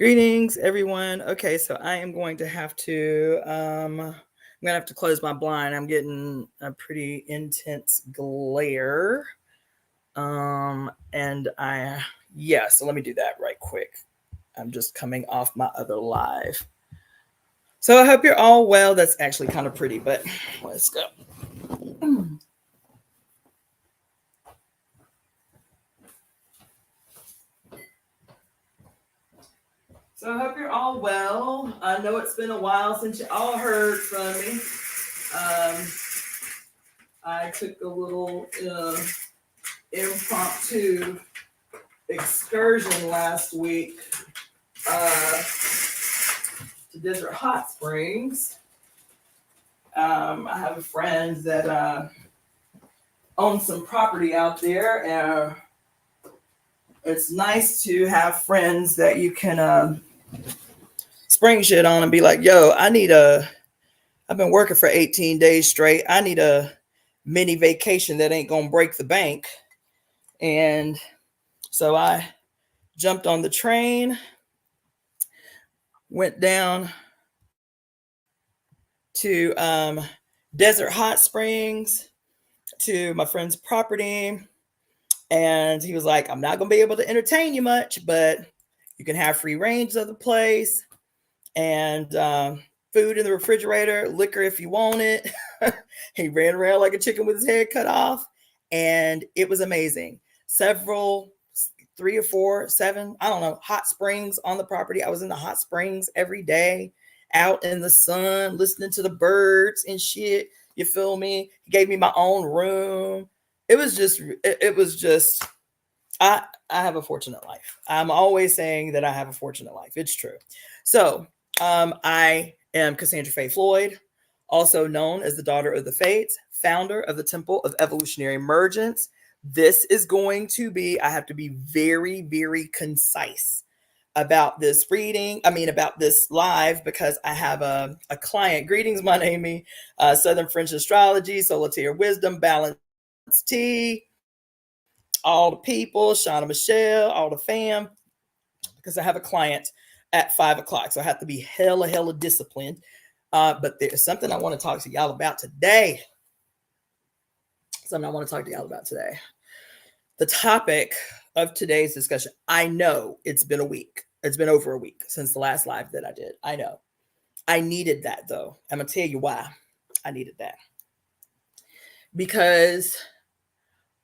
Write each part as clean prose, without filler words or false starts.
Greetings, everyone. Okay, so I am going to have to I'm gonna have to close my blind. I'm getting a pretty intense glare. And so let me do that right quick. I'm just coming off my other live. So I hope you're all well. That's actually kind of pretty, but let's go. So I hope you're all well. I know it's been a while since you all heard from me. I took a little impromptu excursion last week to Desert Hot Springs. I have a friend that owns some property out there, and it's nice to have friends that you can spring shit on and be like, yo, I've been working for 18 days straight. I need a mini vacation that ain't gonna break the bank. And so I jumped on the train, went down to Desert Hot Springs to my friend's property. And he was like, I'm not going to be able to entertain you much, but you can have free range of the place and food in the refrigerator, liquor if you want it. He ran around like a chicken with his head cut off. And it was amazing. Several, 3 or 4, 7, I don't know, hot springs on the property. I was in the hot springs every day, out in the sun, listening to the birds and shit. You feel me? He gave me my own room. It was just, I have a fortunate life. I'm always saying that I have a fortunate life. It's true. So I am Cassandra Faye Floyd, also known as the daughter of the Fates, founder of the Temple of Evolutionary Emergence. This is going to be, I have to be very, very concise about this about this live, because I have a client. Greetings, my name is Southern French Astrology, Solitaire Wisdom, Balance Tea, all the people, Shauna Michelle, all the fam, because I have a client at 5 o'clock. So I have to be hella disciplined. But there's something I want to talk to y'all about today. The topic of today's discussion, I know it's been a week. It's been over a week since the last live that I did. I know. I needed that, though. I'm going to tell you why I needed that. Because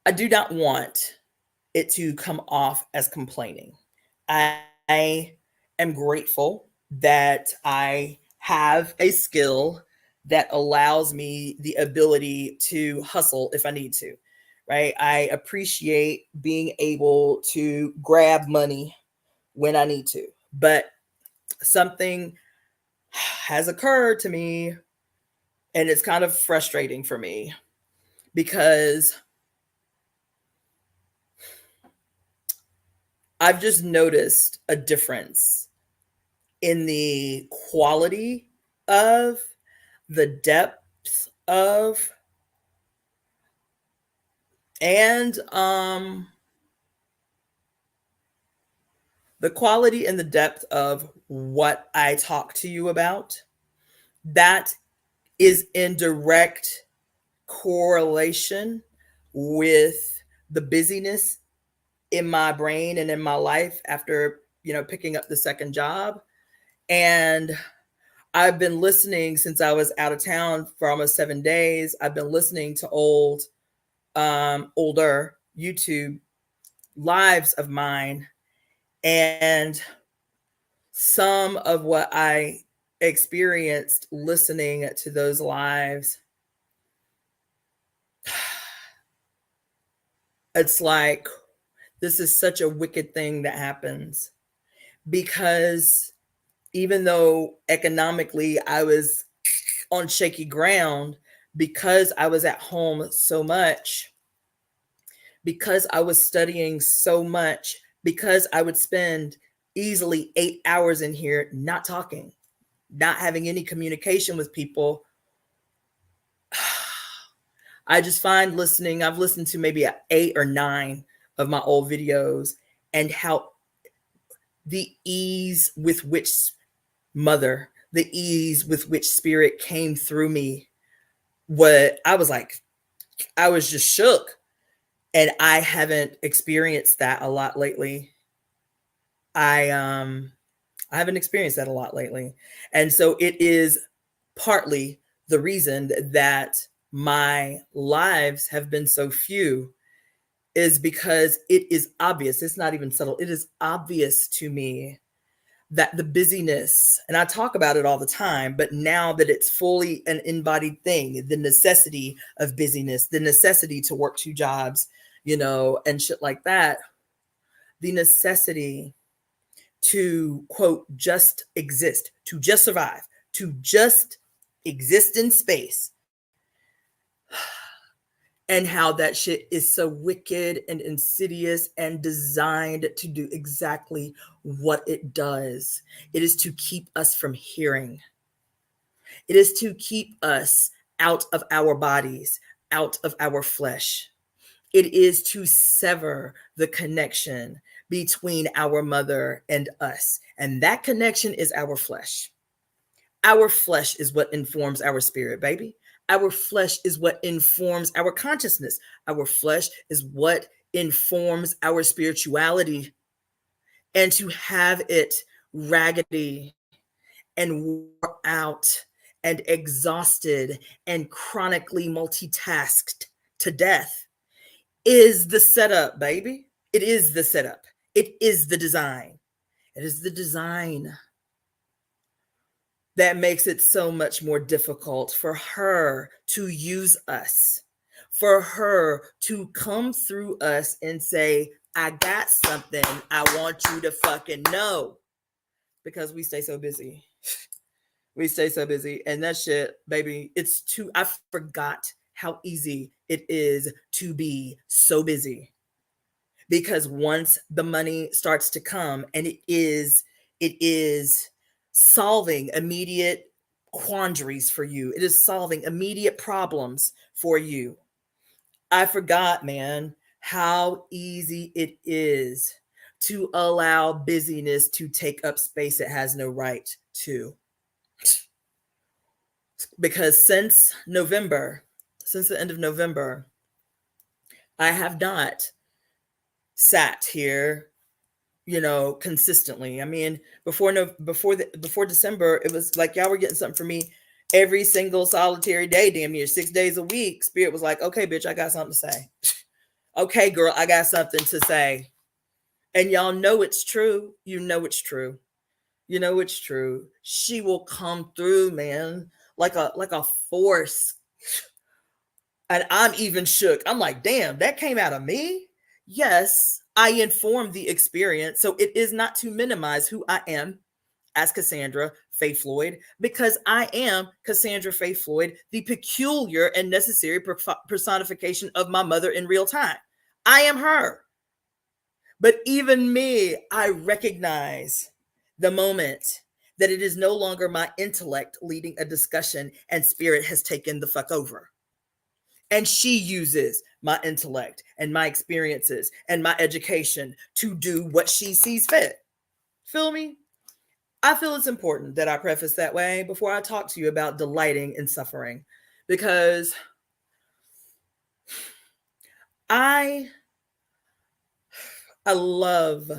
I do not want it to come off as complaining. I am grateful that I have a skill that allows me the ability to hustle if I need to, right? I appreciate being able to grab money when I need to, but something has occurred to me, and it's kind of frustrating for me because I've just noticed a difference in the quality of, the depth of, and the quality and the depth of what I talk to you about. That is in direct correlation with the busyness in my brain and in my life after, picking up the second job. And I've been listening since I was out of town for almost 7 days. I've been listening to older YouTube lives of mine, and some of what I experienced listening to those lives, it's like, this is such a wicked thing that happens, because even though economically I was on shaky ground, because I was at home so much, because I was studying so much, because I would spend easily 8 hours in here not talking, not having any communication with people. I just find listening, I've listened to maybe 8 or 9 of my old videos, and how the ease with which mother, the ease with which spirit came through me, what I was like, I was just shook. And I haven't experienced that a lot lately. I haven't experienced that a lot lately. And so it is partly the reason that my lives have been so few, is because it is obvious. It's not even subtle. It is obvious to me that the busyness, and I talk about it all the time, but now that it's fully an embodied thing, the necessity of busyness, the necessity to work two jobs, and shit like that, the necessity to, quote, just exist, to just survive, to just exist in space, and how that shit is so wicked and insidious and designed to do exactly what it does. It is to keep us from hearing. It is to keep us out of our bodies, out of our flesh. It is to sever the connection between our mother and us. And that connection is our flesh. Our flesh is what informs our spirit, baby. Our flesh is what informs our consciousness. Our flesh is what informs our spirituality. And to have it raggedy and wore out and exhausted and chronically multitasked to death is the setup, baby. It is the setup. It is the design. It is the design that makes it so much more difficult for her to use us, for her to come through us and say, I got something I want you to fucking know, because we stay so busy. We stay so busy. And that shit, baby, I forgot how easy it is to be so busy. Because once the money starts to come, and it is solving immediate quandaries for you. It is solving immediate problems for you. I forgot, man, how easy it is to allow busyness to take up space it has no right to. Because since the end of November, I have not sat here consistently. I mean, before December, it was like y'all were getting something from me every single solitary day, damn near 6 days a week. Spirit was like, okay, bitch, I got something to say. Okay, girl, I got something to say. And y'all know it's true. You know it's true. You know it's true. She will come through, man, like a force. And I'm even shook. I'm like, damn, that came out of me? Yes, I informed the experience. So it is not to minimize who I am as Cassandra Faye Floyd, because I am Cassandra Faye Floyd, the peculiar and necessary personification of my mother in real time. I am her. But even me, I recognize the moment that it is no longer my intellect leading a discussion and spirit has taken the fuck over. And she uses my intellect and my experiences and my education to do what she sees fit. Feel me? I feel it's important that I preface that way before I talk to you about delighting in suffering, because I love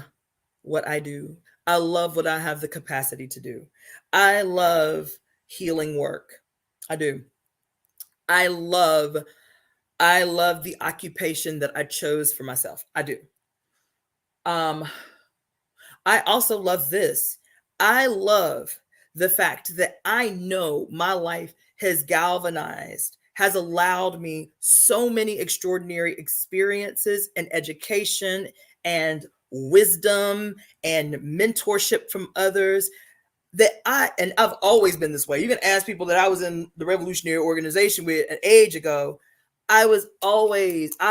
what I do. I love what I have the capacity to do. I love healing work. I do. I love the occupation that I chose for myself. I do. I also love this. I love the fact that I know my life has galvanized, has allowed me so many extraordinary experiences and education and wisdom and mentorship from others, that I've always been this way. You can ask people that I was in the revolutionary organization with an age ago. I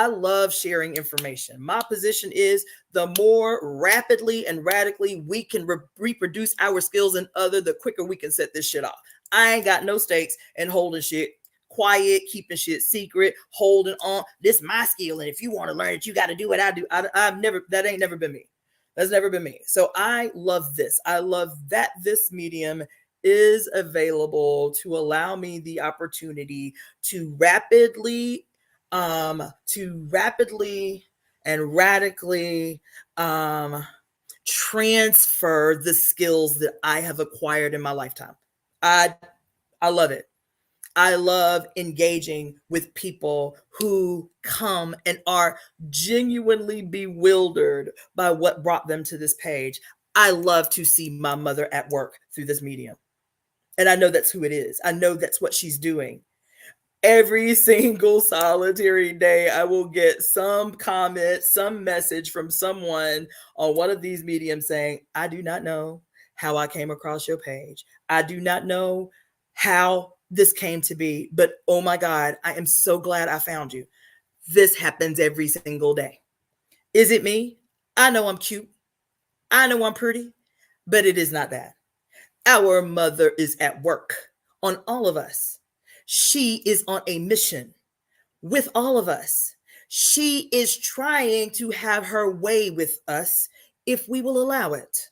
love sharing information. My position is the more rapidly and radically we can reproduce our skills in other, the quicker we can set this shit off. I ain't got no stakes in holding shit quiet, keeping shit secret, holding on. This is my skill. And if you want to learn it, you got to do what I do. That ain't never been me. That's never been me. So I love this. I love that this medium is available to allow me the opportunity to rapidly and radically transfer the skills that I have acquired in my lifetime. I I love it. I love engaging with people who come and are genuinely bewildered by what brought them to this page. I love to see my mother at work through this medium. And I know that's who it is. I know that's what she's doing. Every single solitary day, I will get some comment, some message from someone on one of these mediums saying, I do not know how I came across your page. I do not know how this came to be, but oh my God, I am so glad I found you. This happens every single day. Is it me? I know I'm cute. I know I'm pretty, but it is not that. Our mother is at work on all of us. She is on a mission with all of us. She is trying to have her way with us if we will allow it.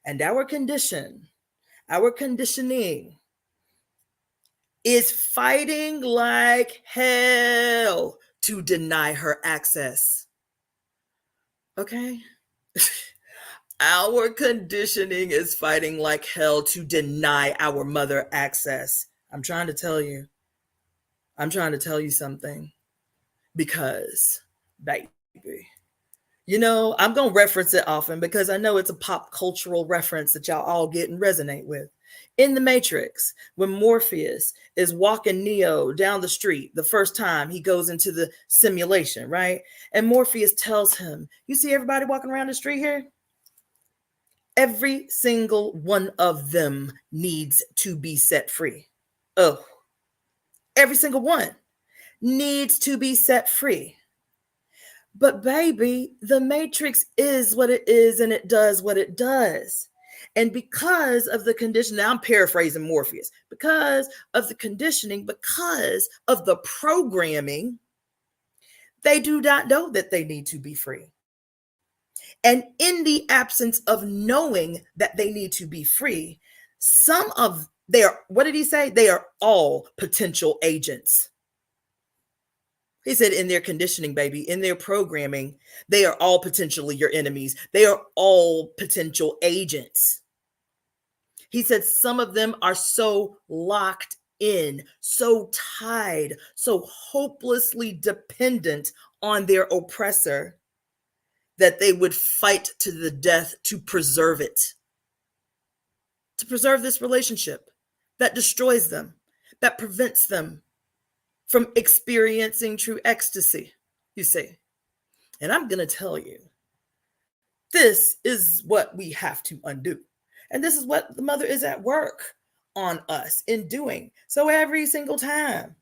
And our conditioning is fighting like hell to deny her access. Okay? Our conditioning is fighting like hell to deny our mother access. I'm trying to tell you something, because, baby, I'm going to reference it often because I know it's a pop cultural reference that y'all all get and resonate with. In The Matrix, when Morpheus is walking Neo down the street the first time he goes into the simulation, right? And Morpheus tells him, you see everybody walking around the street here? Every single one of them needs to be set free. Oh, every single one needs to be set free. But baby, the Matrix is what it is and it does what it does. And because of the condition, now I'm paraphrasing Morpheus, because of the conditioning, because of the programming, they do not know that they need to be free. And in the absence of knowing that they need to be free, what did he say? They are all potential agents. He said in their conditioning, baby, in their programming, they are all potentially your enemies. They are all potential agents. He said some of them are so locked in, so tied, so hopelessly dependent on their oppressor that they would fight to the death to preserve it, to preserve this relationship that destroys them, that prevents them from experiencing true ecstasy, you see. And I'm going to tell you, this is what we have to undo. And this is what the mother is at work on us in doing. So every single time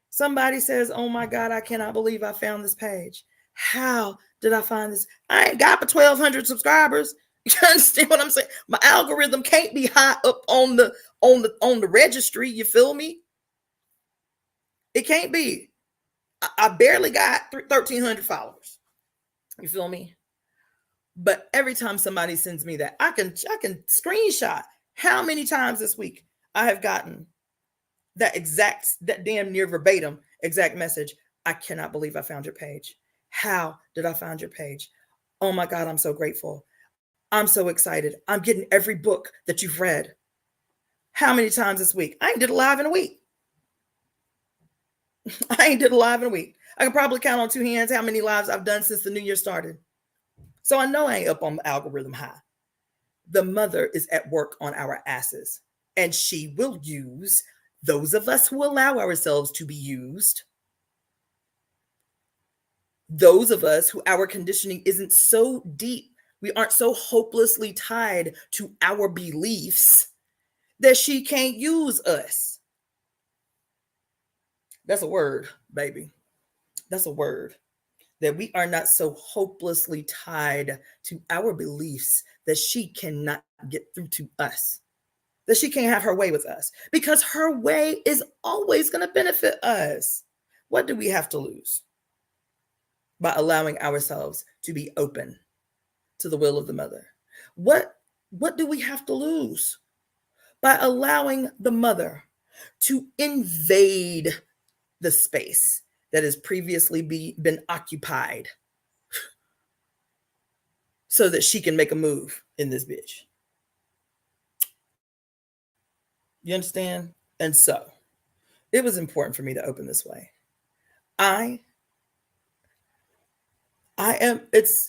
somebody says, oh my God, I cannot believe I found this page. How did I find this? I ain't got but 1,200 subscribers. You understand what I'm saying? My algorithm can't be high up on the registry. You feel me? It can't be. I barely got 1,300 followers. You feel me? But every time somebody sends me that, I can screenshot how many times this week I have gotten that damn near verbatim exact message. I cannot believe I found your page. How did I find your page? Oh my God, I'm so grateful. I'm so excited. I'm getting every book that you've read. How many times this week? I ain't did a live in a week. I can probably count on two hands how many lives I've done since the new year started. So I know I ain't up on the algorithm high. The mother is at work on our asses, and she will use those of us who allow ourselves to be used. Those of us who our conditioning isn't so deep, we aren't so hopelessly tied to our beliefs that she can't use us. That's a word, baby. That's a word. That we are not so hopelessly tied to our beliefs that she cannot get through to us, that she can't have her way with us, because her way is always going to benefit us. What do we have to lose by allowing ourselves to be open to the will of the mother. What do we have to lose by allowing the mother to invade the space that has previously been occupied so that she can make a move in this bitch? You understand? And so it was important for me to open this way. I am. It's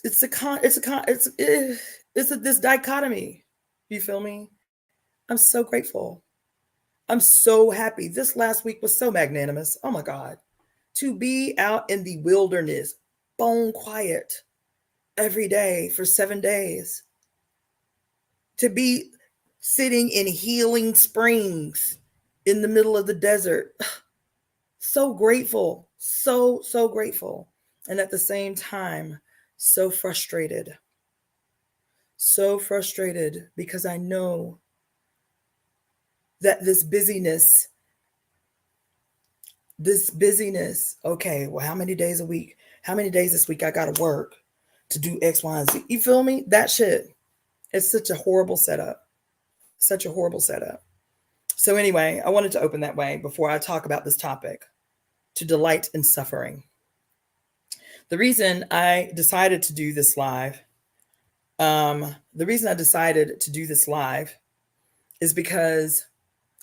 this dichotomy. You feel me? I'm so grateful. I'm so happy. This last week was so magnanimous. Oh my God. To be out in the wilderness, bone quiet every day for 7 days. To be sitting in healing springs in the middle of the desert. So grateful. So grateful. And at the same time, so frustrated. So frustrated because I know that this busyness, okay, well, how many days a week? How many days this week I got to work to do X, Y, and Z? You feel me? That shit. It's such a horrible setup. Such a horrible setup. So anyway, I wanted to open that way before I talk about this topic, to delight in suffering. The reason I decided to do this live, is because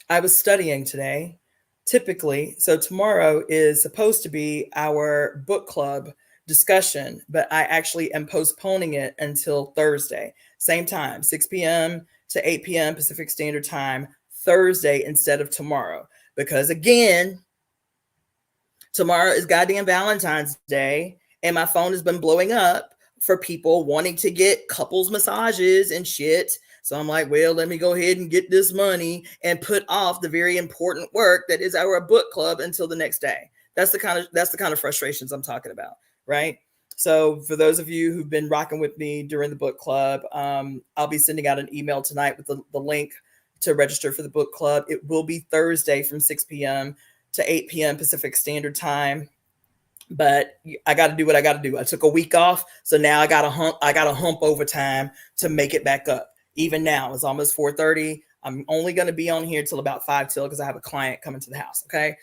I was studying today. Typically, so tomorrow is supposed to be our book club discussion, but I actually am postponing it until Thursday, same time, 6 p.m. to 8 p.m. Pacific Standard Time, Thursday instead of tomorrow. Because again, tomorrow is goddamn Valentine's Day, and my phone has been blowing up for people wanting to get couples massages and shit. So I'm like, well, let me go ahead and get this money and put off the very important work that is our book club until the next day. That's the kind of frustrations I'm talking about, right? So for those of you who've been rocking with me during the book club, I'll be sending out an email tonight with the link to register for the book club. It will be Thursday from 6 p.m. to 8 p.m. Pacific Standard Time. But I got to do what I got to do. I took a week off, so now I got to hump overtime to make it back up. Even now, it's almost 4:30. I'm only going to be on here till about 5 till because I have a client coming to the house. Okay.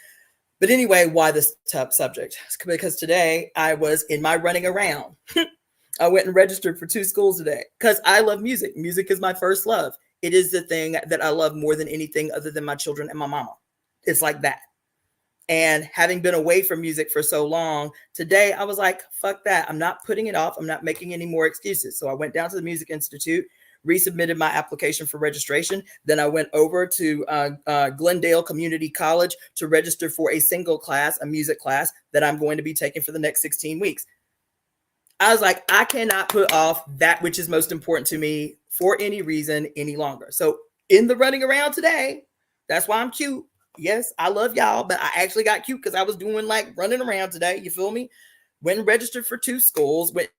But anyway, why this tough subject? Because today I was in my running around. I went and registered for 2 schools today because I love music. Music is my first love. It is the thing that I love more than anything other than my children and my mama. It's like that. And having been away from music for so long, today I was like, fuck that. I'm not putting it off. I'm not making any more excuses. So I went down to the Music Institute, resubmitted my application for registration. Then I went over to Glendale Community College to register for a single class, a music class that I'm going to be taking for the next 16 weeks. I was like, I cannot put off that which is most important to me for any reason any longer. So in the running around today, that's why I'm cute. Yes, I love y'all, but I actually got cute because I was doing like running around today. You feel me? Went and registered for 2 schools. Went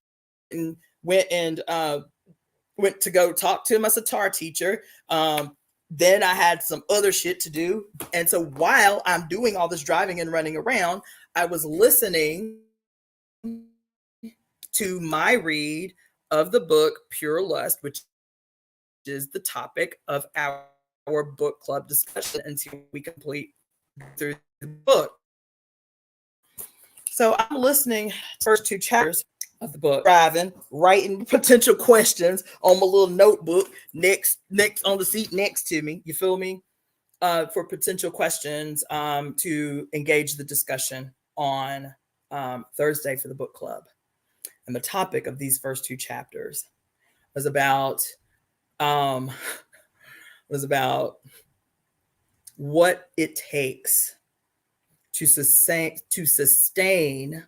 to go talk to my sitar teacher. Then I had some other shit to do, and so while I'm doing all this driving and running around, I was listening to my read of the book Pure Lust, which is the topic of our book club discussion until we complete through the book. So I'm listening to the first 2 chapters of the book, driving, writing potential questions on my little notebook next on the seat next to me. You feel me? For potential questions to engage the discussion on Thursday for the book club. And the topic of these first 2 chapters was about what it takes to sustain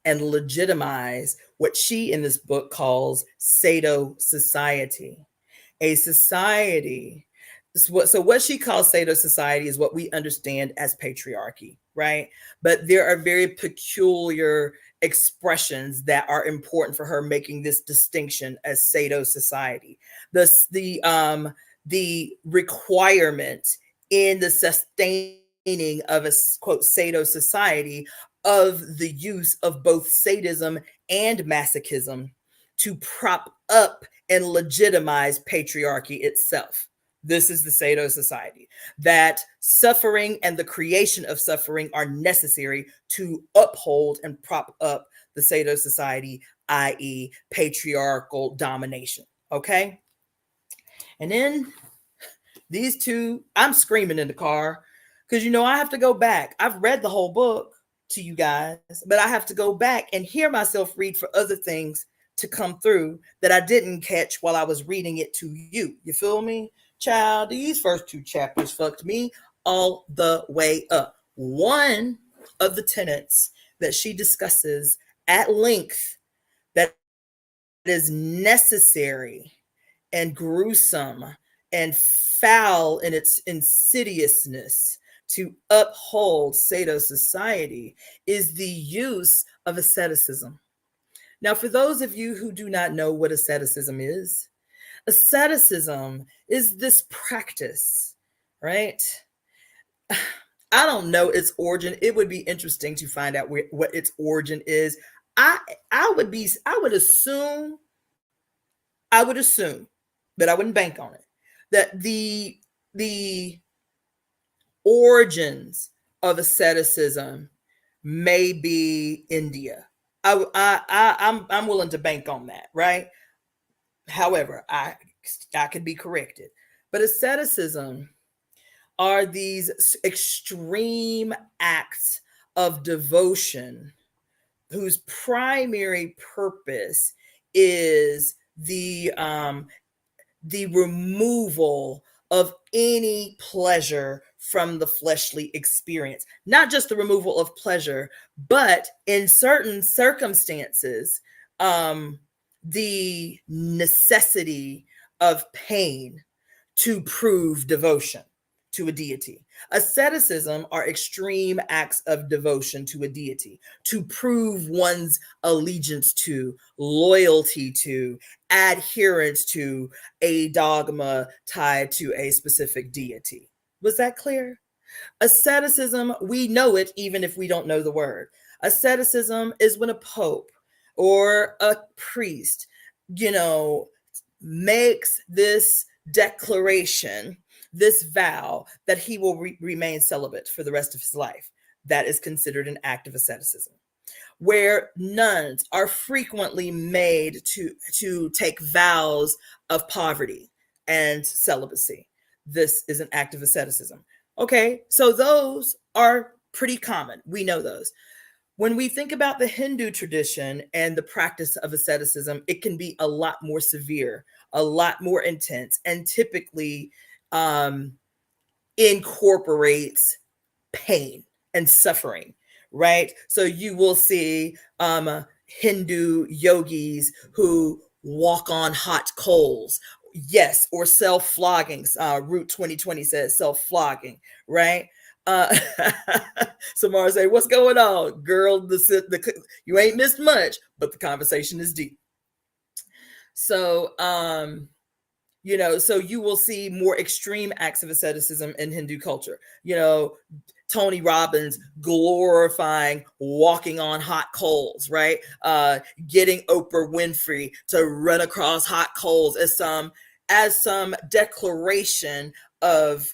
and legitimize what she in this book calls Sado society. A society. So what she calls Sado society is what we understand as patriarchy, right? But there are very peculiar expressions that are important for her making this distinction as Sado society. The requirement in the sustaining of a quote Sado society of the use of both sadism and masochism to prop up and legitimize patriarchy itself. This is the Sado society, that suffering and the creation of suffering are necessary to uphold and prop up the Sado society, i.e., patriarchal domination. Okay. And then these two, I'm screaming in the car because, I have to go back. I've read the whole book to you guys, but I have to go back and hear myself read for other things to come through that I didn't catch while I was reading it to you. You feel me? Child, these first two chapters fucked me all the way up. One of the tenets that she discusses at length that is necessary and gruesome and foul in its insidiousness to uphold Sado society is the use of asceticism. Now, for those of you who do not know what asceticism is this practice, right? I don't know its origin. It would be interesting to find out what its origin is. I would assume, but I wouldn't bank on it, that the origins of asceticism may be India. I'm willing to bank on that, right? However, I could be corrected. But asceticism are these extreme acts of devotion whose primary purpose is the removal of any pleasure from the fleshly experience. Not just the removal of pleasure, but in certain circumstances, the necessity of pain to prove devotion to a deity. Asceticism are extreme acts of devotion to a deity, to prove one's allegiance to, loyalty to, adherence to a dogma tied to a specific deity. Was that clear? Asceticism, we know it even if we don't know the word. Asceticism is when a pope or a priest, makes this declaration, this vow that he will remain celibate for the rest of his life. That is considered an act of asceticism. Where nuns are frequently made to take vows of poverty and celibacy. This is an act of asceticism. Okay, so those are pretty common. We know those. When we think about the Hindu tradition and the practice of asceticism, it can be a lot more severe, a lot more intense, and typically incorporates pain and suffering, right? So you will see Hindu yogis who walk on hot coals, yes, or self-flogging. Route 2020 says self-flogging, right? Samara say, what's going on? Girl, you ain't missed much, but the conversation is deep. So, so you will see more extreme acts of asceticism in Hindu culture. Tony Robbins glorifying walking on hot coals, right? Getting Oprah Winfrey to run across hot coals as some declaration of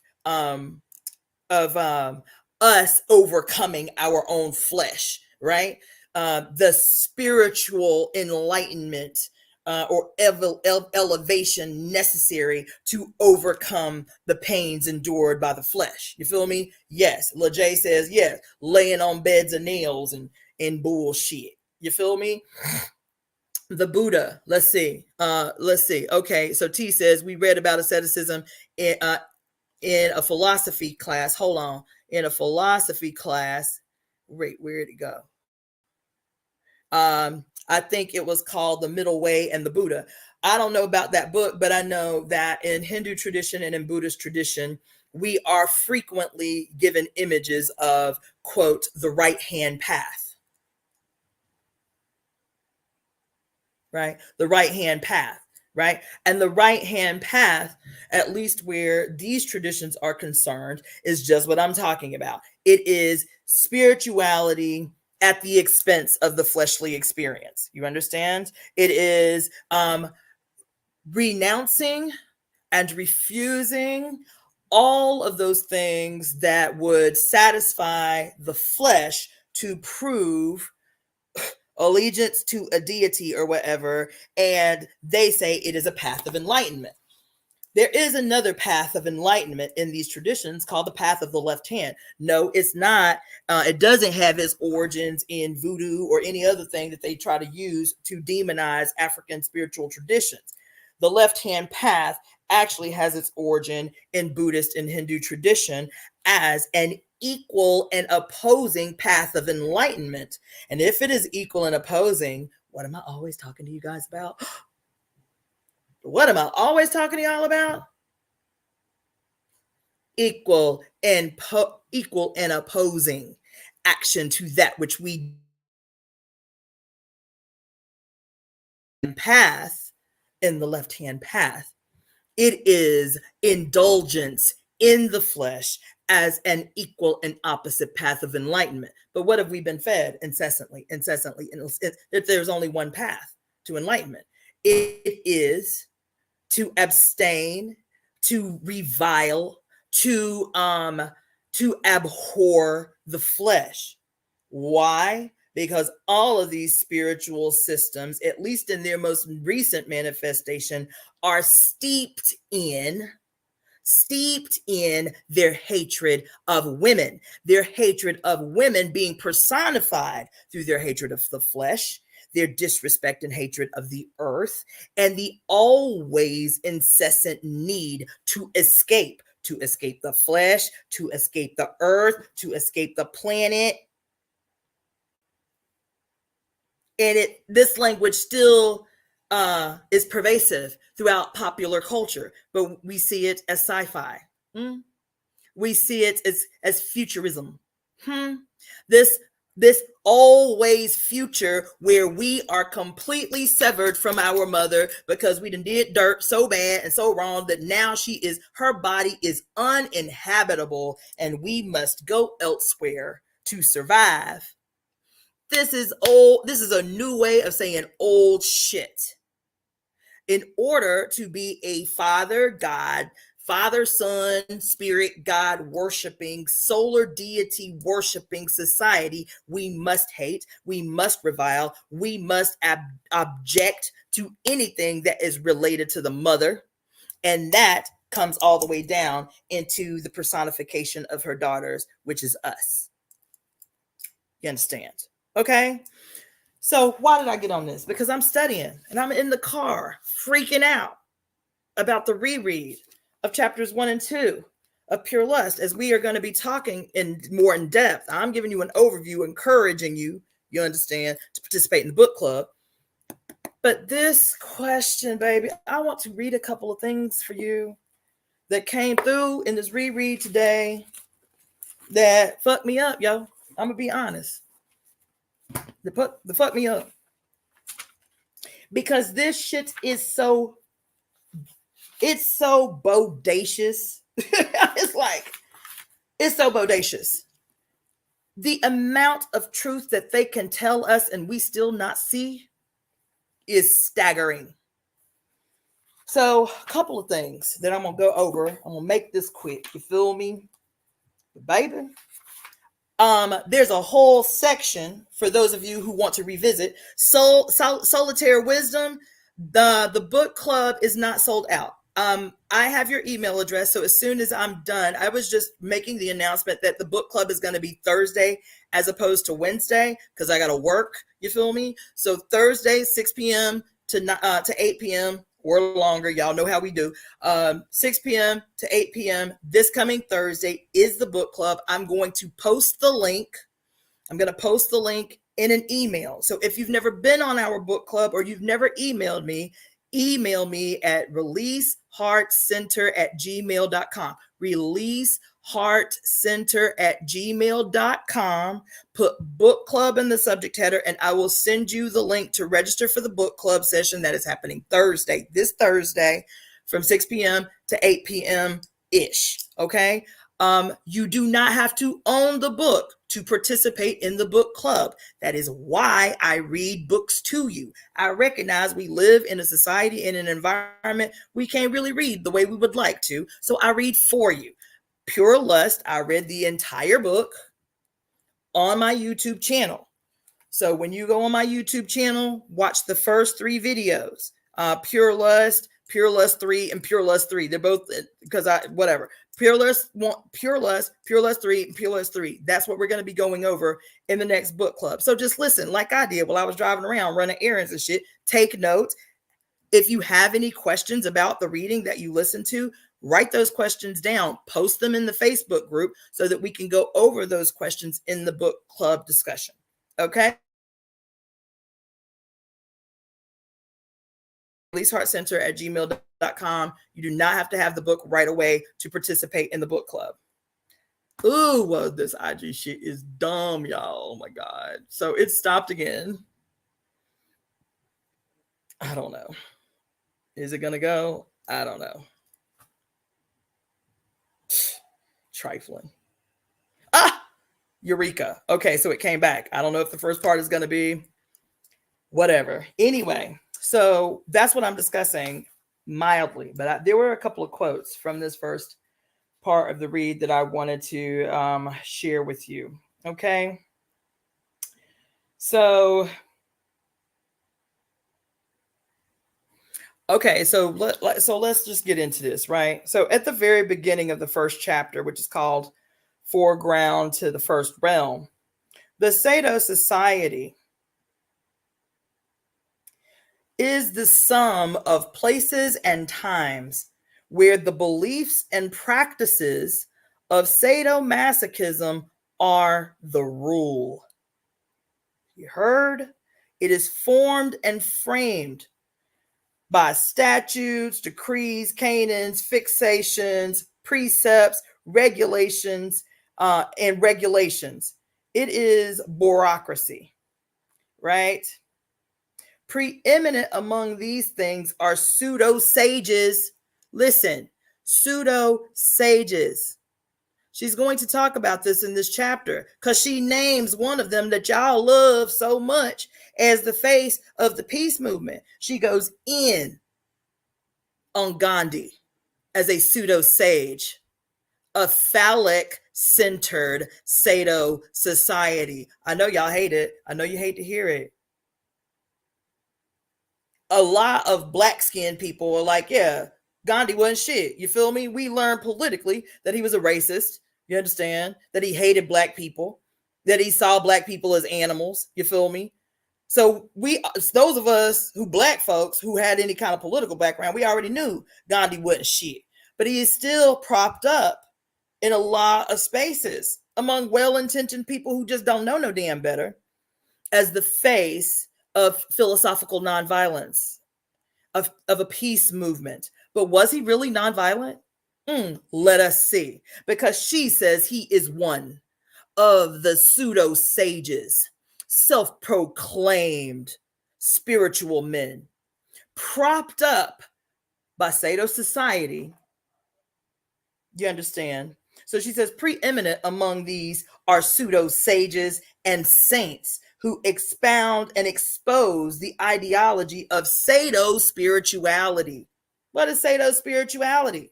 us overcoming our own flesh, right? The spiritual enlightenment or elevation necessary to overcome the pains endured by the flesh. You feel me? Yes. LeJay says, yes, laying on beds of nails and bullshit. You feel me? The Buddha. Let's see. Okay. So T says, we read about asceticism in a philosophy class. Hold on. In a philosophy class. Wait, where'd it go? I think it was called The Middle Way and the Buddha. I don't know about that book, but I know that in Hindu tradition and in Buddhist tradition, we are frequently given images of, quote, the right-hand path. Right? The right-hand path. Right? And the right-hand path, at least where these traditions are concerned, is just what I'm talking about. It is spirituality at the expense of the fleshly experience. You understand? It is renouncing and refusing all of those things that would satisfy the flesh to prove allegiance to a deity or whatever, and they say it is a path of enlightenment. There is another path of enlightenment in these traditions called the path of the left hand. No, it's not. It doesn't have its origins in voodoo or any other thing that they try to use to demonize African spiritual traditions. The left hand path actually has its origin in Buddhist and Hindu tradition as an equal and opposing path of enlightenment. And if it is equal and opposing, what am I always talking to you guys about? What am I always talking to y'all about? Equal and opposing action to that which we path in the left-hand path. It is indulgence in the flesh as an equal and opposite path of enlightenment. But what have we been fed incessantly? If there's only one path to enlightenment, it is to abstain, to revile, to abhor the flesh. Why? Because all of these spiritual systems, at least in their most recent manifestation, are steeped in their hatred of women, being personified through their hatred of the flesh, their disrespect and hatred of the earth, and the always incessant need to escape the flesh, to escape the earth, to escape the planet. And this language still is pervasive throughout popular culture, but we see it as sci-fi. We see it as futurism. This always future where we are completely severed from our mother because we done did dirt so bad and so wrong that now her body is uninhabitable and we must go elsewhere to survive. This is old. This is a new way of saying old shit. In order to be a father, son, spirit, God worshiping, solar deity worshiping society, we must hate, we must revile, we must object to anything that is related to the mother. And that comes all the way down into the personification of her daughters, which is us. You understand? Okay. So why did I get on this? Because I'm studying and I'm in the car freaking out about the reread of chapters 1 and 2 of Pure Lust, as we are going to be talking more in depth. I'm giving you an overview, encouraging you, you understand, to participate in the book club. But this question, baby, I want to read a couple of things for you that came through in this reread today that fucked me up, yo. I'm going to be honest. The fuck me up. Because this shit is so bodacious. It's so bodacious. The amount of truth that they can tell us and we still not see is staggering. So a couple of things that I'm going to go over. I'm going to make this quick. You feel me? Baby. There's a whole section for those of you who want to revisit Solitaire Wisdom. The book club is not sold out. I have your email address, so as soon as I'm done, I was just making the announcement that the book club is going to be Thursday as opposed to Wednesday because I got to work. You feel me? So Thursday, 6 p.m. to 8 p.m. or longer. Y'all know how we do. 6 p.m. to 8 p.m. this coming Thursday is the book club. I'm going to post the link. I'm going to post the link in an email. So if you've never been on our book club or you've never emailed me, email me at releaseheartcenter@gmail.com. releaseheartcenter@gmail.com. Put book club in the subject header and I will send you the link to register for the book club session that is happening this Thursday from 6 p.m. to 8 p.m. ish. Okay. You do not have to own the book to participate in the book club. That is why I read books to you. I recognize we live in a society, in an environment we can't really read the way we would like to. So I read for you. Pure Lust, I read the entire book on my YouTube channel. So when you go on my YouTube channel, watch the first 3 videos. Pure Lust 3, and Pure Lust 3. They're both, because whatever. Pure Lust 3, and Pure Lust 3. That's what we're going to be going over in the next book club. So just listen, like I did while I was driving around running errands and shit. Take notes. If you have any questions about the reading that you listen to, write those questions down, post them in the Facebook group so that we can go over those questions in the book club discussion. Okay? releaseheartcenter@gmail.com. You do not have to have the book right away to participate in the book club. Ooh, well, this IG shit is dumb, y'all. Oh my God. So it stopped again. I don't know. Is it going to go? I don't know. Trifling. Eureka. Okay, so it came back. I don't know if the first part is going to be whatever. Anyway, so that's what I'm discussing mildly. But there were a couple of quotes from this first part of the read that I wanted to share with you. Okay. So let's just get into this, right? So at the very beginning of the first chapter, which is called Foreground to the First Realm, the Sado Society is the sum of places and times where the beliefs and practices of sadomasochism are the rule. You heard? It is formed and framed by statutes, decrees, canons, fixations, precepts, regulations, and regulations. It is bureaucracy, right? Preeminent among these things are pseudo sages. Listen, pseudo sages. She's going to talk about this in this chapter because she names one of them that y'all love so much as the face of the peace movement. She goes in on Gandhi as a pseudo sage, a phallic-centered Sado society. I know y'all hate it. I know you hate to hear it. A lot of black-skinned people are like, yeah, Gandhi wasn't shit. You feel me? We learned politically that he was a racist. You understand? That he hated black people, that he saw black people as animals. You feel me? So those of us who black folks who had any kind of political background, we already knew Gandhi wasn't shit. But he is still propped up in a lot of spaces among well-intentioned people who just don't know no damn better as the face of philosophical nonviolence, of a peace movement. But was he really nonviolent? Let us see. Because she says he is one of the pseudo sages, self-proclaimed spiritual men, propped up by Sado society. You understand? So she says preeminent among these are pseudo sages and saints who expound and expose the ideology of Sado spirituality. What is Sado spirituality?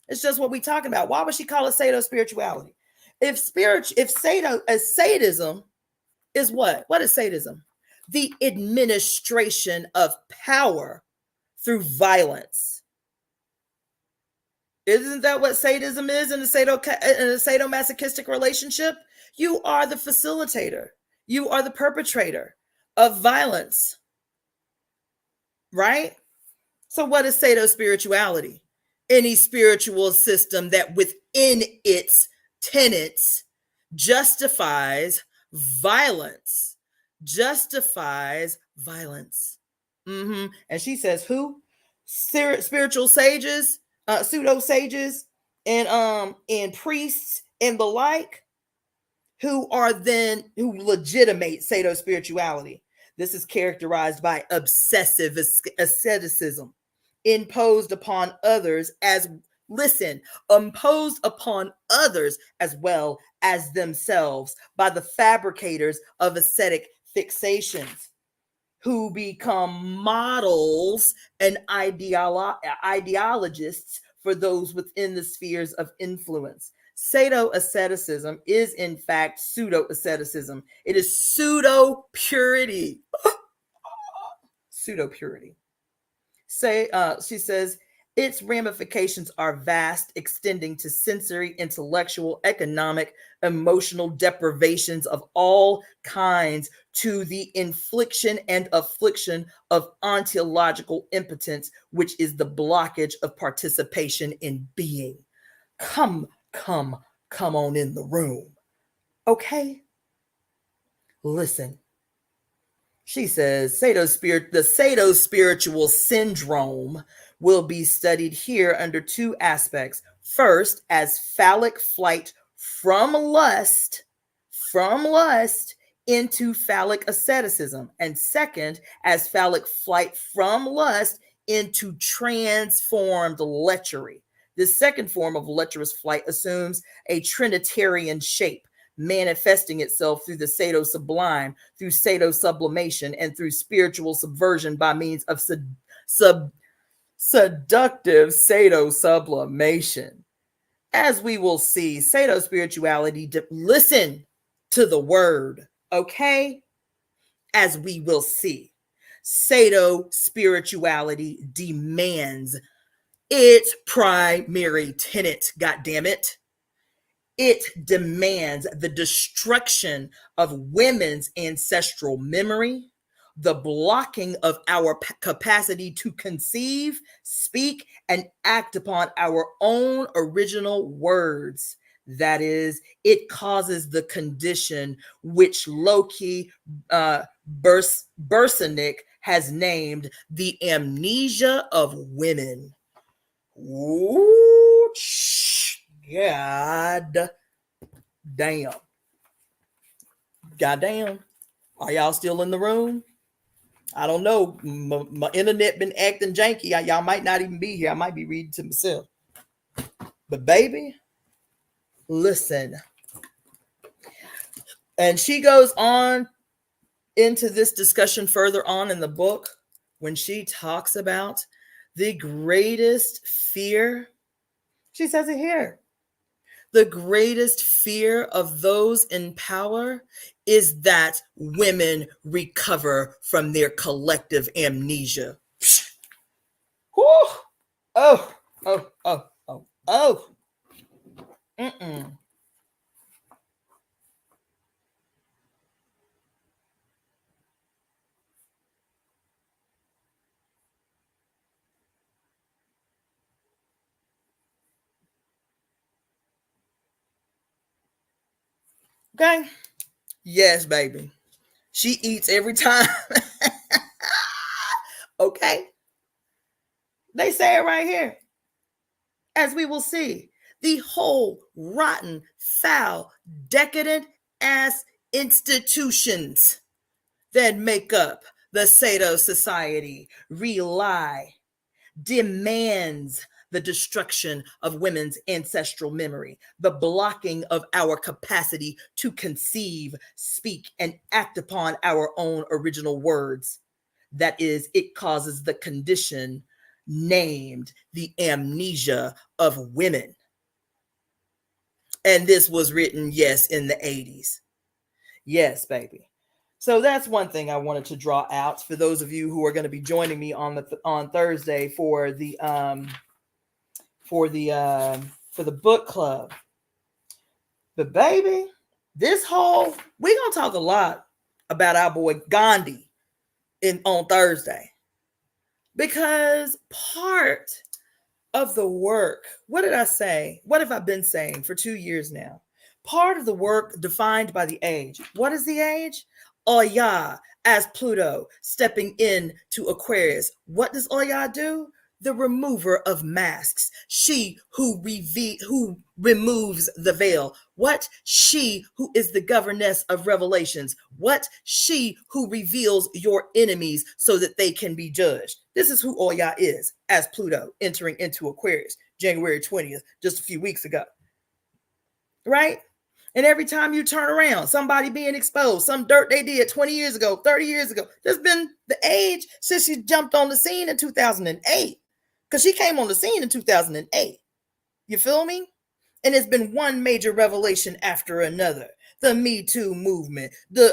It's just what we're talking about. Why would she call it Sado spirituality? If sadism is what? What is sadism? The administration of power through violence. Isn't that what sadism is in a sadomasochistic relationship? You are the facilitator. You are the perpetrator of violence, right? So what is Sado spirituality? Any spiritual system that within its tenets justifies violence. And she says who? Spiritual sages, pseudo sages, and priests and the like, who legitimate Sado spirituality. This is characterized by obsessive asceticism imposed upon others as listen, imposed upon others as well as themselves by the fabricators of aesthetic fixations, who become models and ideologists for those within the spheres of influence. Pseudo-asceticism is in fact pseudo-asceticism. It is pseudo-purity. Pseudo-purity. She says, its ramifications are vast, extending to sensory, intellectual, economic, emotional deprivations of all kinds, to the infliction and affliction of ontological impotence, which is the blockage of participation in being. Come on in the room. Okay? Listen. She says, the Sado-spiritual syndrome will be studied here under two aspects. First, as phallic flight from lust into phallic asceticism. And second, as phallic flight from lust into transformed lechery. This second form of lecherous flight assumes a trinitarian shape, manifesting itself through the Sado sublime, through Sado sublimation, and through spiritual subversion by means of seductive Sado sublimation. As we will see, Sado spirituality, listen to the word, okay? As we will see, Sado spirituality demands its primary tenet, goddammit. It demands the destruction of women's ancestral memory, the blocking of our capacity to conceive, speak, and act upon our own original words. That is, it causes the condition which Loki Bursanik has named the amnesia of women. Ooh, God damn. Goddamn. Are y'all still in the room? I don't know. My internet been acting janky. Y'all might not even be here. I might be reading to myself. But baby, listen. And she goes on into this discussion further on in the book when she talks about the greatest fear. She says it here. The greatest fear of those in power is that women recover from their collective amnesia. Whew. Oh. Mm-mm. Okay. Yes, baby. She eats every time. Okay. They say it right here. As we will see, the whole rotten, foul, decadent ass institutions that make up the Sado society demands the destruction of women's ancestral memory, the blocking of our capacity to conceive, speak, and act upon our own original words. That is, it causes the condition named the amnesia of women. And this was written, yes, in the 80s. Yes, baby. So that's one thing I wanted to draw out for those of you who are going to be joining me on Thursday for the book club. But baby, we're gonna talk a lot about our boy Gandhi on Thursday, because part of the work, what did I say? What have I been saying for 2 years now? Part of the work defined by the age. What is the age? Oya, as Pluto stepping into Aquarius. What does Oya do? the remover of masks. She who removes the veil. What? She who is the governess of revelations. What? She who reveals your enemies so that they can be judged. This is who Oya is as Pluto entering into Aquarius, January 20th, just a few weeks ago. Right? And every time you turn around, somebody being exposed, some dirt they did 20 years ago, 30 years ago. There's been the age since she jumped on the scene in 2008. Because she came on the scene in 2008. You feel me? And it's been one major revelation after another. The Me Too movement, the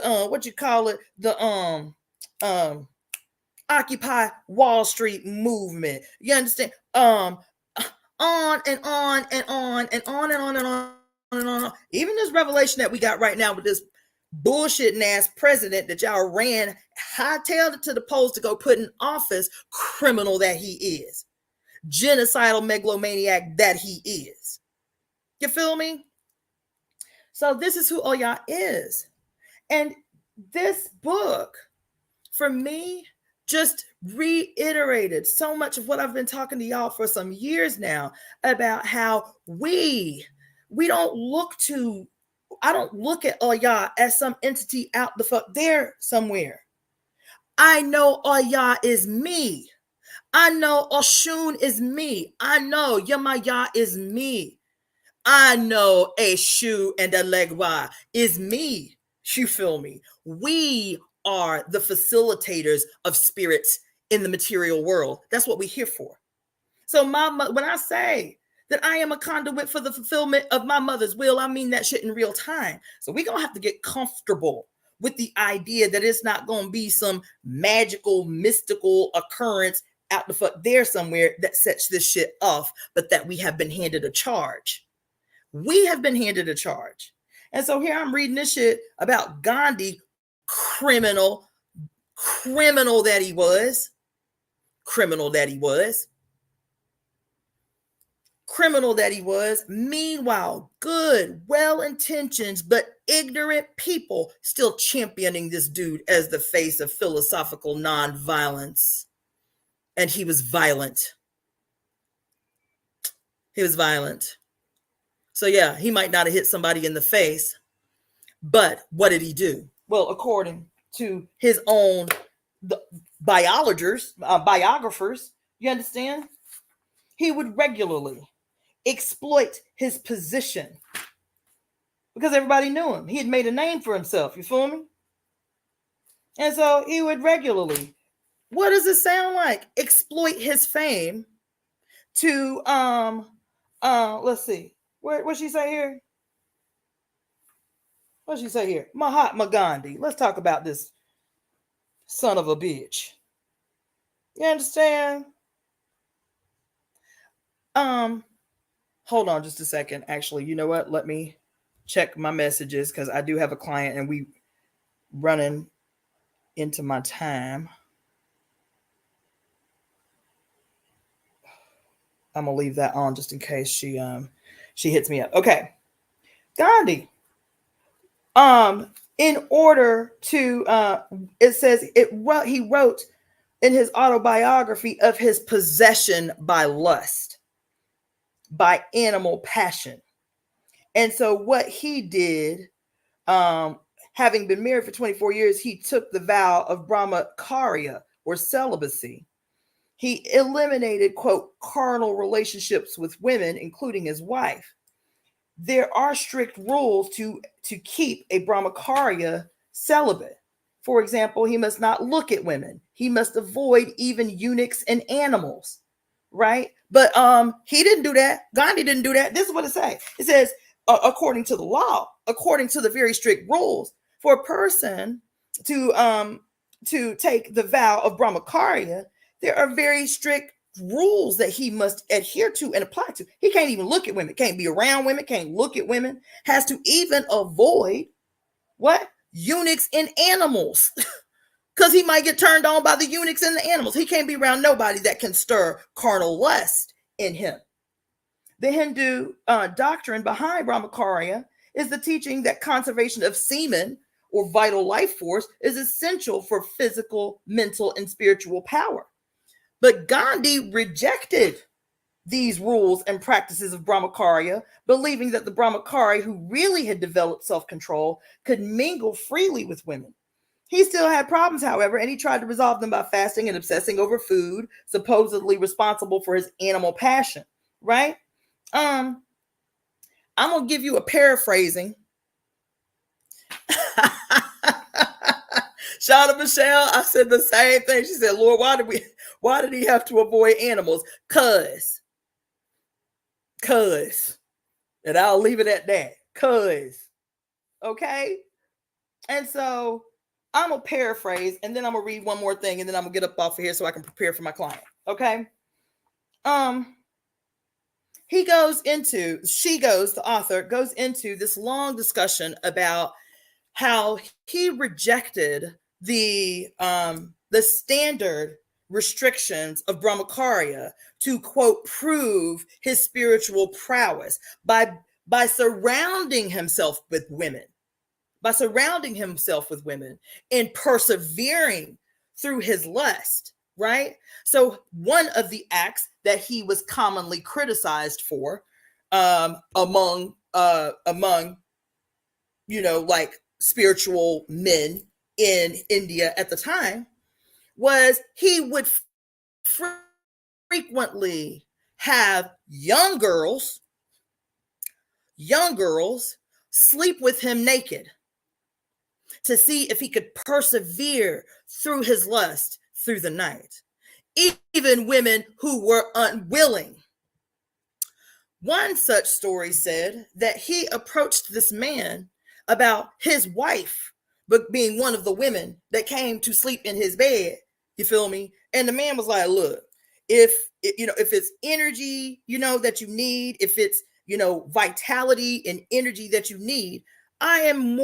the Occupy Wall Street movement. You understand? On and on and on and on and on and on and on. Even this revelation that we got right now with this bullshitting ass president that y'all ran hightailed it to the polls to go put in office, criminal that he is, genocidal megalomaniac that he is. You feel me? So this is who Oya is. And this book, for me, just reiterated so much of what I've been talking to y'all for some years now about how we don't look to, I don't look at Oya as some entity out the fuck there somewhere. I know Oya is me. I know Oshun is me. I know Yamaya is me. I know Eshu and Alegwa is me. You feel me? We are the facilitators of spirits in the material world. That's what we're here for. So when I say that I am a conduit for the fulfillment of my mother's will, I mean that shit in real time. So we're going to have to get comfortable with the idea that it's not going to be some magical, mystical occurrence out the fuck there somewhere that sets this shit off, but that we have been handed a charge. We have been handed a charge. And so here I'm reading this shit about Gandhi, criminal that he was. Meanwhile, good, well-intentioned, but ignorant people still championing this dude as the face of philosophical nonviolence. And he was violent. So yeah, he might not have hit somebody in the face, but what did he do? Well, according to his own biographers, you understand? He would regularly exploit his position because everybody knew him. He had made a name for himself, you feel me? And so he would regularly, what does it sound like? Exploit his fame to, let's see. What she say here? Mahatma Gandhi. Let's talk about this son of a bitch. You understand? Hold on just a second. Actually, you know what? Let me check my messages because I do have a client and we running into my time. I'm gonna leave that on just in case she hits me up. Okay. Gandhi. In order to it says he wrote in his autobiography of his possession by lust, by animal passion. And so what he did, having been married for 24 years, he took the vow of brahmacharya or celibacy. He eliminated, quote, carnal relationships with women, including his wife. There are strict rules to keep a brahmacharya celibate. For example, he must not look at women. He must avoid even eunuchs and animals, right? But he didn't do that. Gandhi didn't do that. This is what it says. It says, according to the law, according to the very strict rules, for a person to take the vow of brahmacharya, there are very strict rules that he must adhere to and apply to. He can't even look at women, can't be around women, can't look at women, has to even avoid what? Eunuchs and animals. Because he might get turned on by the eunuchs and the animals. He can't be around nobody that can stir carnal lust in him. The Hindu doctrine behind brahmacharya is the teaching that conservation of semen or vital life force is essential for physical, mental, and spiritual power. But Gandhi rejected these rules and practices of Brahmacharya, believing that the Brahmachari who really had developed self-control could mingle freely with women. He still had problems, however, and he tried to resolve them by fasting and obsessing over food, supposedly responsible for his animal passion, right? I'm gonna give you a paraphrasing. Shout out to Michelle. I said the same thing. She said, Lord, why did he have to avoid animals? Cuz. And I'll leave it at that. Okay. And so I'm gonna paraphrase, and then I'm gonna read one more thing, and then I'm gonna get up off of here so I can prepare for my client. Okay. The author goes into this long discussion about how he rejected the standard restrictions of Brahmacharya to, quote, prove his spiritual prowess by surrounding himself with women, and persevering through his lust, right? So one of the acts that he was commonly criticized for among like spiritual men in India at the time was he would frequently have young girls sleep with him naked to see if he could persevere through his lust through the night, even women who were unwilling. One such story said that he approached this man about his wife, but being one of the women that came to sleep in his bed. You feel me? And the man was like, look, if it's energy, that you need, if it's, vitality and energy that you need, I'm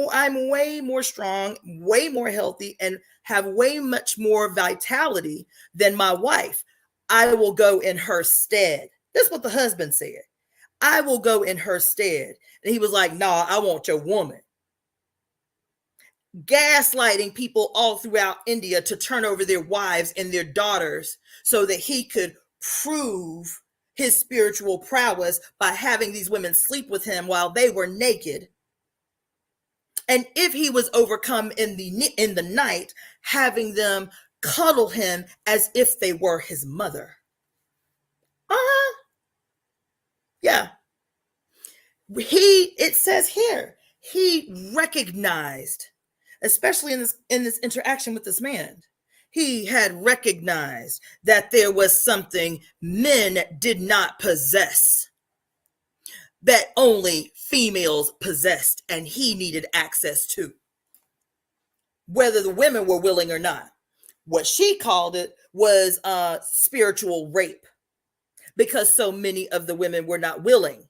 way more strong, way more healthy, and have way much more vitality than my wife. I will go in her stead. That's what the husband said. I will go in her stead. And he was like, nah, I want your woman. Gaslighting people all throughout India to turn over their wives and their daughters so that he could prove his spiritual prowess by having these women sleep with him while they were naked. And if he was overcome in the night, having them cuddle him as if they were his mother. Yeah. It says here, he recognized, especially in this interaction with this man, he had recognized that there was something men did not possess, that only females possessed, and he needed access to, whether the women were willing or not. What she called it was spiritual rape, because so many of the women were not willing,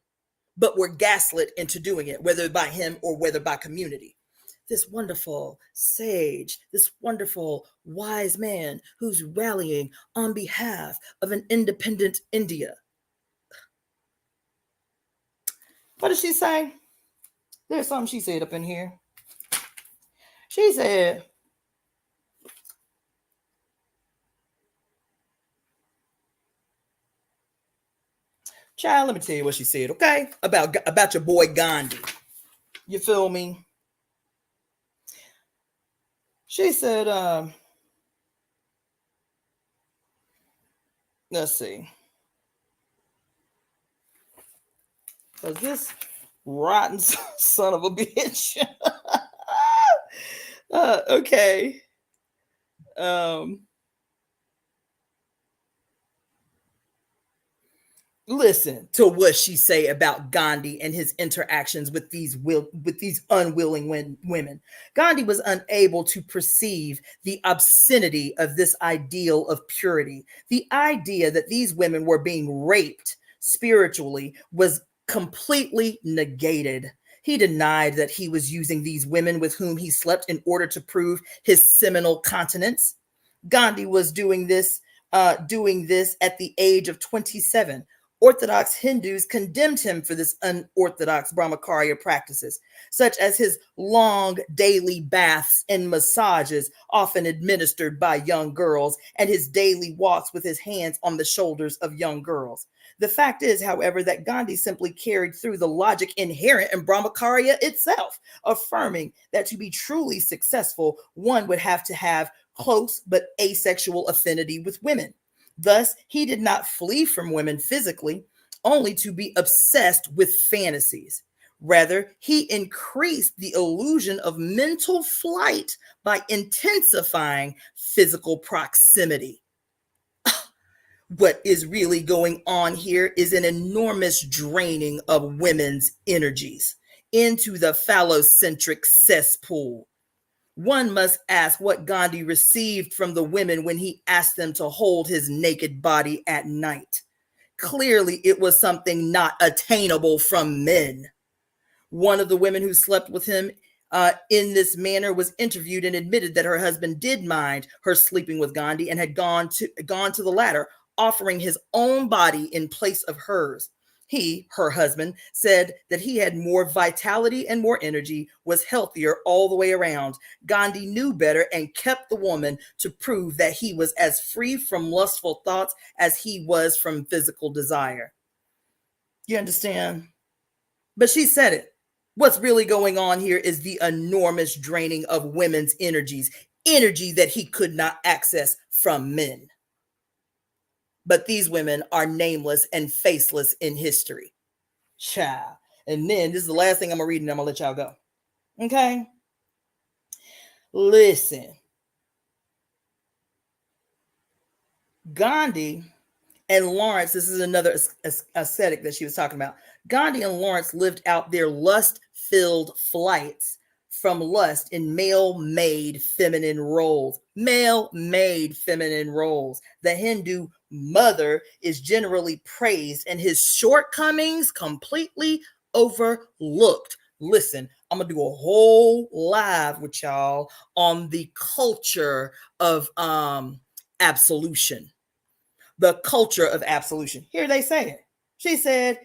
but were gaslit into doing it, whether by him or whether by community. This wonderful sage, this wonderful wise man who's rallying on behalf of an independent India. What did she say? There's something she said up in here. She said, child, let me tell you what she said, okay? About your boy Gandhi. You feel me? She said, let's see. Because this rotten son of a bitch. Okay. Listen to what she say about Gandhi and his interactions with these unwilling women. Gandhi was unable to perceive the obscenity of this ideal of purity. The idea that these women were being raped spiritually was completely negated. He denied that he was using these women with whom he slept in order to prove his seminal continence. Gandhi was doing this at the age of 27. Orthodox Hindus condemned him for this unorthodox brahmacharya practices, such as his long daily baths and massages, often administered by young girls, and his daily walks with his hands on the shoulders of young girls. The fact is, however, that Gandhi simply carried through the logic inherent in brahmacharya itself, affirming that to be truly successful, one would have to have close but asexual affinity with women. Thus, he did not flee from women physically, only to be obsessed with fantasies. Rather, he increased the illusion of mental flight by intensifying physical proximity. What is really going on here is an enormous draining of women's energies into the phallocentric cesspool. One must ask what Gandhi received from the women when he asked them to hold his naked body at night. Clearly, it was something not attainable from men. One of the women who slept with him in this manner was interviewed and admitted that her husband did mind her sleeping with Gandhi and had gone to the latter, offering his own body in place of hers. He, her husband, said that he had more vitality and more energy, was healthier all the way around. Gandhi knew better and kept the woman to prove that he was as free from lustful thoughts as he was from physical desire. You understand? But she said it. What's really going on here is the enormous draining of women's energies, energy that he could not access from men. But these women are nameless and faceless in history. Child. And then this is the last thing I'm going to read and I'm going to let y'all go. Okay? Listen. Gandhi and Lawrence, this is another ascetic that she was talking about. Gandhi and Lawrence lived out their lust-filled flights from lust in male-made feminine roles. Male-made feminine roles. The Hindu mother is generally praised and his shortcomings completely overlooked. Listen, I'm going to do a whole live with y'all on the culture of absolution. The culture of absolution. Here they say it. She said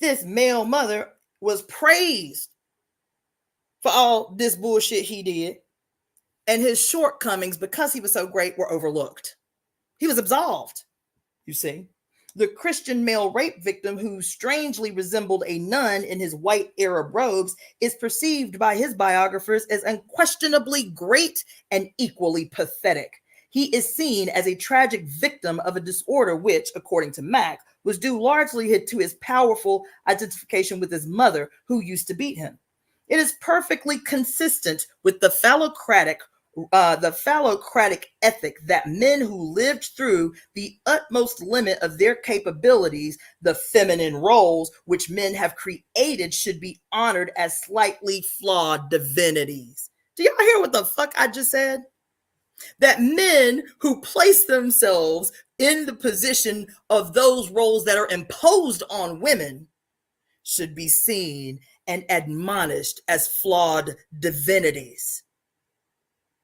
this male mother was praised for all this bullshit he did, and his shortcomings, because he was so great, were overlooked. He was absolved, you see. The Christian male rape victim, who strangely resembled a nun in his white Arab robes, is perceived by his biographers as unquestionably great and equally pathetic. He is seen as a tragic victim of a disorder which, according to Mack, was due largely to his powerful identification with his mother, who used to beat him. It is perfectly consistent with the phallocratic ethic that men who lived through the utmost limit of their capabilities, the feminine roles which men have created, should be honored as slightly flawed divinities. Do y'all hear what the fuck I just said? That men who place themselves in the position of those roles that are imposed on women should be seen and admonished as flawed divinities.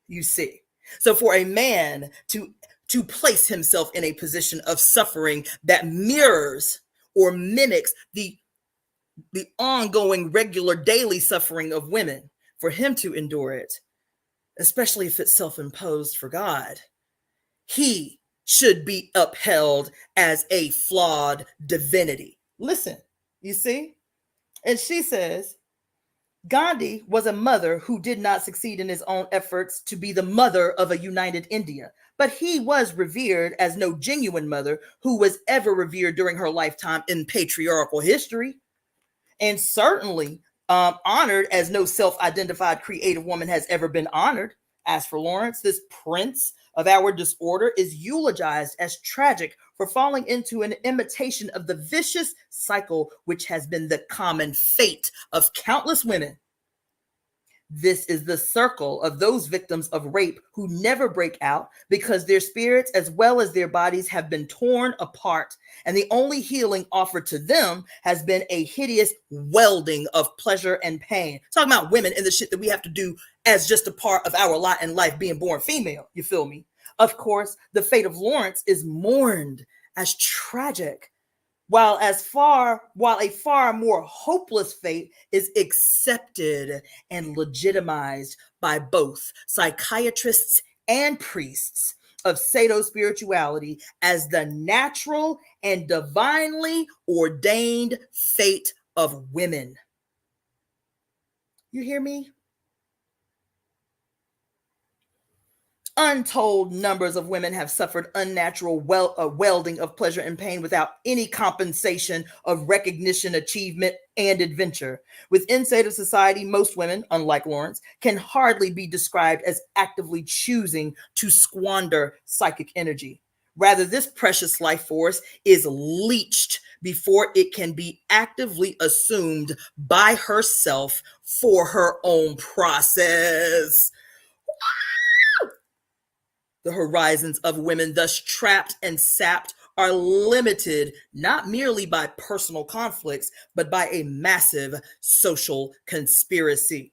You see. So for a man to place himself in a position of suffering that mirrors or mimics the ongoing regular daily suffering of women, for him to endure it, especially if it's self-imposed for God, he should be upheld as a flawed divinity. Listen, you see? And she says, Gandhi was a mother who did not succeed in his own efforts to be the mother of a united India, but he was revered as no genuine mother who was ever revered during her lifetime in patriarchal history, and certainly honored as no self-identified creative woman has ever been honored. As for Lawrence, this prince of our disorder is eulogized as tragic for falling into an imitation of the vicious cycle which has been the common fate of countless women. This is the circle of those victims of rape who never break out because their spirits as well as their bodies have been torn apart, and the only healing offered to them has been a hideous welding of pleasure and pain. Talking about women and the shit that we have to do as just a part of our lot in life, being born female. You feel me? Of course, the fate of Lawrence is mourned as tragic, while a far more hopeless fate is accepted and legitimized by both psychiatrists and priests of Sado spirituality as the natural and divinely ordained fate of women. You hear me? Untold numbers of women have suffered unnatural welding of pleasure and pain without any compensation of recognition, achievement, and adventure. Within Sado society, most women, unlike Lawrence, can hardly be described as actively choosing to squander psychic energy. Rather, this precious life force is leached before it can be actively assumed by herself for her own process. The horizons of women thus trapped and sapped are limited not merely by personal conflicts, but by a massive social conspiracy.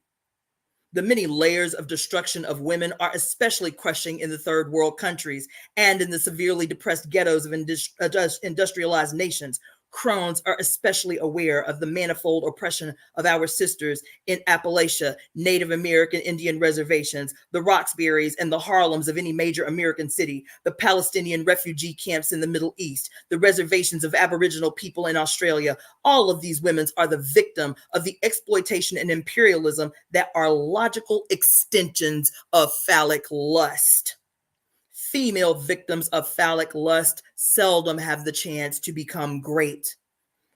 The many layers of destruction of women are especially crushing in the third world countries and in the severely depressed ghettos of industrialized nations. Crones are especially aware of the manifold oppression of our sisters in Appalachia, Native American Indian reservations, the Roxbury's and the Harlems of any major American city, the Palestinian refugee camps in the Middle East, the reservations of Aboriginal people in Australia. All of these women are the victim of the exploitation and imperialism that are logical extensions of phallic lust. Female victims of phallic lust seldom have the chance to become great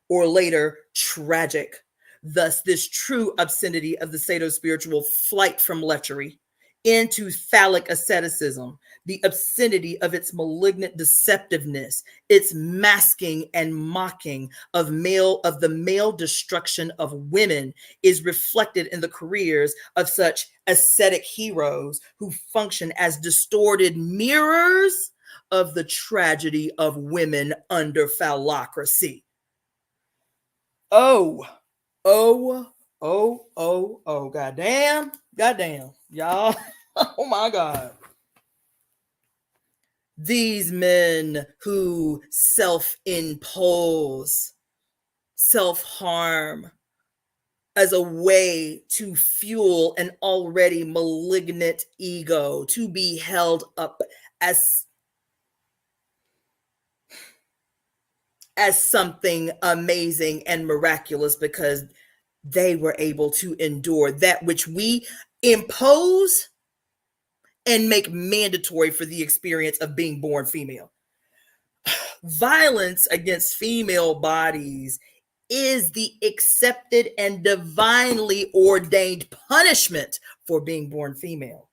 or later tragic. Thus, this true obscenity of the Sado spiritual flight from lechery into phallic asceticism, the obscenity of its malignant deceptiveness, its masking and mocking of the male destruction of women is reflected in the careers of such ascetic heroes who function as distorted mirrors of the tragedy of women under phallocracy. Oh, goddamn, y'all. Oh my God. These men who self-impose self-harm as a way to fuel an already malignant ego, to be held up as something amazing and miraculous because they were able to endure that which we impose and make mandatory for the experience of being born female. Violence against female bodies is the accepted and divinely ordained punishment for being born female.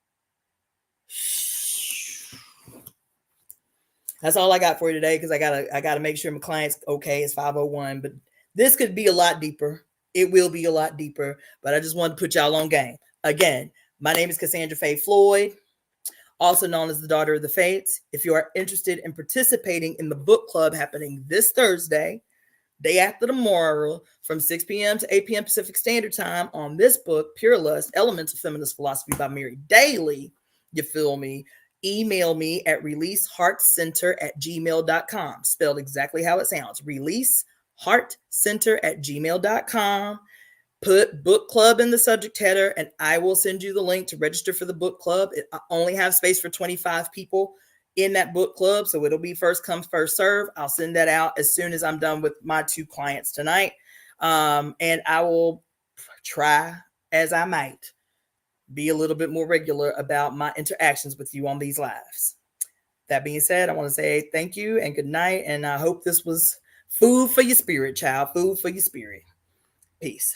That's all I got for you today, because I gotta make sure my client's okay. It's 5:01, but this could be a lot deeper. It will be a lot deeper, but I just wanted to put y'all on game. Again, my name is Cassandra Faye Floyd, also known as the Daughter of the Fates. If you are interested in participating in the book club happening this Thursday, day after tomorrow, from 6 p.m. to 8 p.m. Pacific Standard Time, on this book, Pure Lust, Elements of Feminist Philosophy by Mary Daly, you feel me? Email me at releaseheartcenter@gmail.com, spelled exactly how it sounds, releaseheartcenter@gmail.com. Put book club in the subject header, and I will send you the link to register for the book club. I only have space for 25 people in that book club, so it'll be first come, first serve. I'll send that out as soon as I'm done with my 2 clients tonight. And I will try, as I might, be a little bit more regular about my interactions with you on these lives. That being said, I want to say thank you and good night. And I hope this was food for your spirit, child. Food for your spirit. Peace.